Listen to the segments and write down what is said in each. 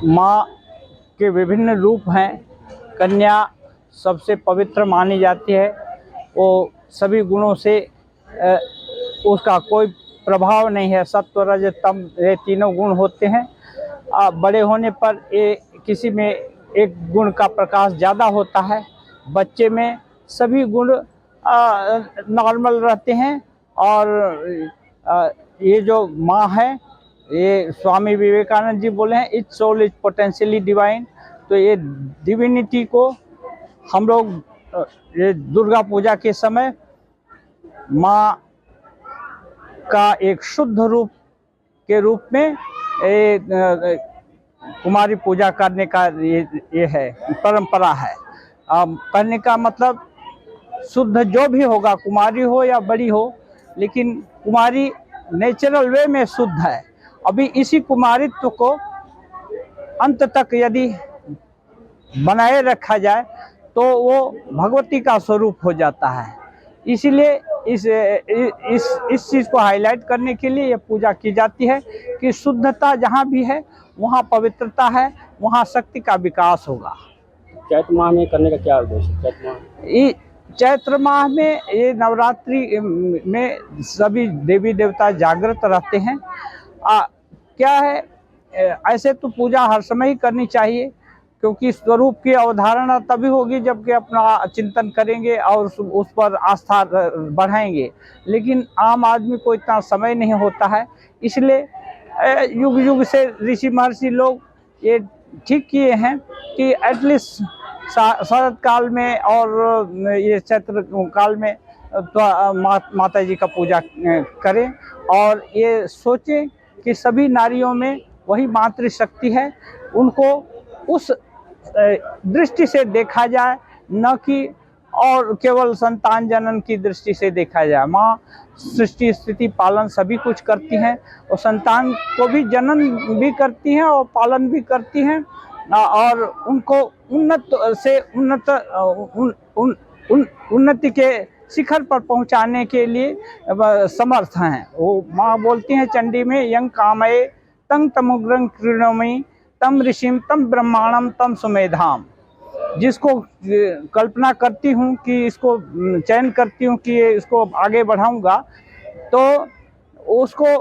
माँ के विभिन्न रूप हैं। कन्या सबसे पवित्र मानी जाती है। वो सभी गुणों से उसका कोई प्रभाव नहीं है। सत्व रज तम ये तीनों गुण होते हैं। बड़े होने पर ये किसी में एक गुण का प्रकाश ज़्यादा होता है। बच्चे में सभी गुण नॉर्मल रहते हैं। और ये जो माँ है, ये स्वामी विवेकानंद जी बोले हैं, each soul is potentially divine. तो ये डिविनिटी को हम लोग ये दुर्गा पूजा के समय माँ का एक शुद्ध रूप के रूप में कुमारी पूजा करने का ये है, परंपरा है। करने का मतलब शुद्ध जो भी होगा, कुमारी हो या बड़ी हो, लेकिन कुमारी नेचुरल वे में शुद्ध है। अभी इसी कुमारित्व को अंत तक यदि बनाए रखा जाए तो वो भगवती का स्वरूप हो जाता है। इसीलिए इस चीज़ को हाईलाइट करने के लिए ये पूजा की जाती है कि शुद्धता जहाँ भी है वहाँ पवित्रता है, वहाँ शक्ति का विकास होगा। चैत्र माह में करने का क्या उद्देश्य? चैत्र माह में ये नवरात्रि में सभी देवी देवता जागृत रहते हैं। क्या है, ऐसे तो पूजा हर समय ही करनी चाहिए, क्योंकि स्वरूप की अवधारणा तभी होगी जबकि अपना चिंतन करेंगे और उस पर आस्था बढ़ाएंगे। लेकिन आम आदमी को इतना समय नहीं होता है। इसलिए युग युग से ऋषि महर्षि लोग ये ठीक किए हैं कि एटलीस्ट शरद काल में और ये चैत्र काल में तो माता जी का पूजा करें और ये सोचें कि सभी नारियों में वही मातृशक्ति है। उनको उस दृष्टि से देखा जाए, न कि और केवल संतान जनन की दृष्टि से देखा जाए। माँ सृष्टि स्थिति पालन सभी कुछ करती हैं और संतान को भी जनन भी करती हैं और पालन भी करती हैं और उनको उन्नति के शिखर पर पहुंचाने के लिए समर्थ हैं। वो माँ बोलती हैं चंडी में, यं कामये तं तमुग्रं कृणोमि तम ऋषिम तम ब्रह्मांडम तम सुमेधाम। जिसको कल्पना करती हूँ कि इसको चयन करती हूँ कि इसको आगे बढ़ाऊंगा, तो उसको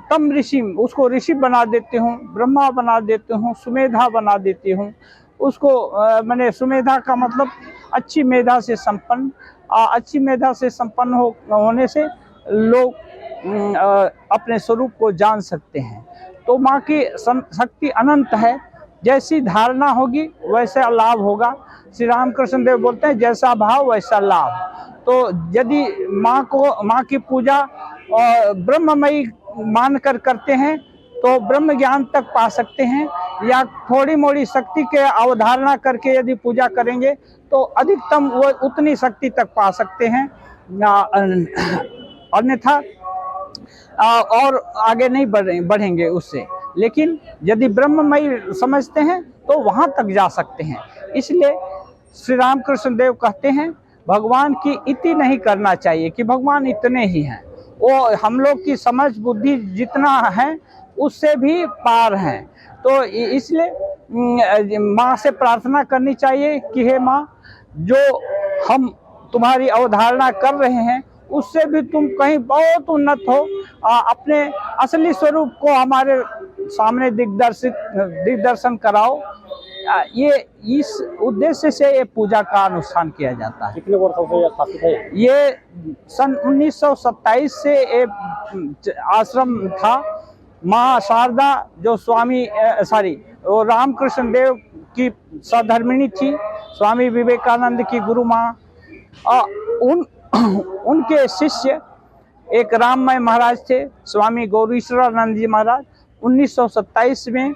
तम ऋषि, उसको ऋषि बना देती हूँ, ब्रह्मा बना देती हूँ, सुमेधा बना देती हूँ। उसको मैंने सुमेधा का मतलब अच्छी मेधा से संपन्न, अच्छी मेधा से संपन्न होने से लोग अपने स्वरूप को जान सकते हैं। तो माँ की शक्ति अनंत है। जैसी धारणा होगी वैसा लाभ होगा। श्री रामकृष्ण देव बोलते हैं जैसा भाव वैसा लाभ। तो यदि माँ की पूजा ब्रह्ममयी मानकर करते हैं तो ब्रह्म ज्ञान तक पा सकते हैं, या थोड़ी मोड़ी शक्ति के अवधारणा करके यदि पूजा करेंगे तो अधिकतम वो उतनी शक्ति तक पा सकते हैं, अन्यथा और आगे नहीं बढ़ेंगे उससे। लेकिन यदि ब्रह्ममयी समझते हैं तो वहाँ तक जा सकते हैं। इसलिए श्री रामकृष्ण देव कहते हैं भगवान की इति नहीं करना चाहिए कि भगवान इतने ही हैं। वो हम लोग की समझ बुद्धि जितना है उससे भी पार हैं। तो इसलिए माँ से प्रार्थना करनी चाहिए कि हे माँ, जो हम तुम्हारी अवधारणा कर रहे हैं उससे भी तुम कहीं बहुत उन्नत हो, अपने असली स्वरूप को हमारे सामने दिग्दर्शन कराओ। ये इस उद्देश्य से ये पूजा का अनुष्ठान किया जाता है। कितने वर्षों से स्थापित है? ये सन 1927 से ये आश्रम था। माँ शारदा जो वो रामकृष्ण देव की सहधर्मिणी थी, स्वामी विवेकानंद की गुरु माँ, उनके शिष्य एक राममय महाराज थे, स्वामी गौरीश्वरानंद जी महाराज। 1927 में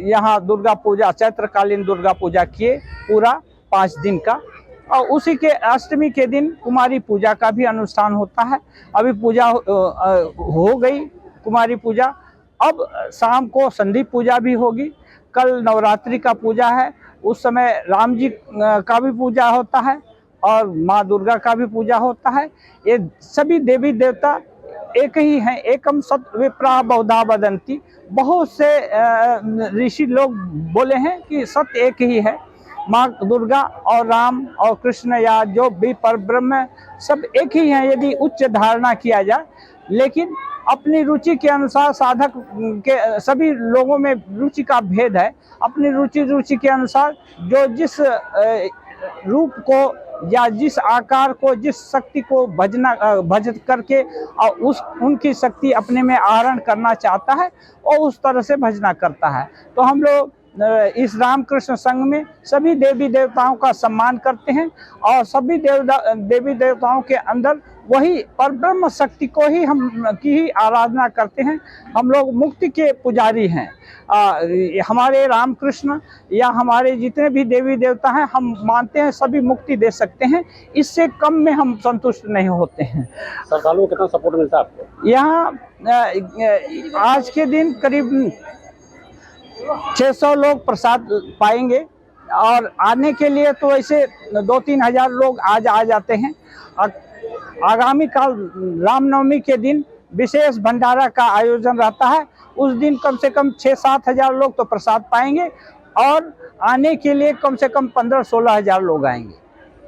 यहाँ दुर्गा पूजा, चैत्रकालीन दुर्गा पूजा किए, पूरा 5 दिन का। और उसी के अष्टमी के दिन कुमारी पूजा का भी अनुष्ठान होता है। अभी पूजा हो गई कुमारी पूजा, अब शाम को संधि पूजा भी होगी। कल नवरात्रि का पूजा है, उस समय राम जी का भी पूजा होता है और माँ दुर्गा का भी पूजा होता है। ये सभी देवी देवता एक ही हैं। एकम सत विप्रा बहुधा वदंती। बहुत से ऋषि लोग बोले हैं कि सत्य एक ही है। माँ दुर्गा और राम और कृष्ण या जो भी परब्रह्म सब एक ही हैं यदि उच्च धारणा किया जाए। लेकिन अपनी रुचि के अनुसार साधक के सभी लोगों में रुचि का भेद है। अपनी रुचि के अनुसार जो जिस रूप को या जिस आकार को, जिस शक्ति को भज करके और उनकी शक्ति अपने में आहरण करना चाहता है और उस तरह से भजना करता है। तो हम लोग इस रामकृष्ण संघ में सभी देवी देवताओं का सम्मान करते हैं और सभी देवी देवताओं के अंदर वही परब्रह्म शक्ति को ही की आराधना करते हैं। हम लोग मुक्ति के पुजारी हैं। हमारे रामकृष्ण या हमारे जितने भी देवी देवता हैं, हम मानते हैं सभी मुक्ति दे सकते हैं, इससे कम में हम संतुष्ट नहीं होते हैं। श्रद्धालुओं को कितना सपोर्ट मिलता है आपको? यहाँ आज के दिन करीब 600 लोग प्रसाद पाएंगे और आने के लिए तो ऐसे 2-3 हजार लोग आज आ जाते हैं। आगामी काल रामनवमी के दिन विशेष भंडारा का आयोजन रहता है। उस दिन कम से कम 6-7 हजार लोग तो प्रसाद पाएंगे और आने के लिए कम से कम 15-16 हजार लोग आएंगे।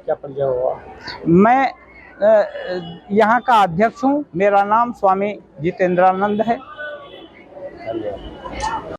क्या परिचय हुआ? मैं यहाँ का अध्यक्ष हूँ। मेरा नाम स्वामी जितेंद्रानंद है। धन्यवाद।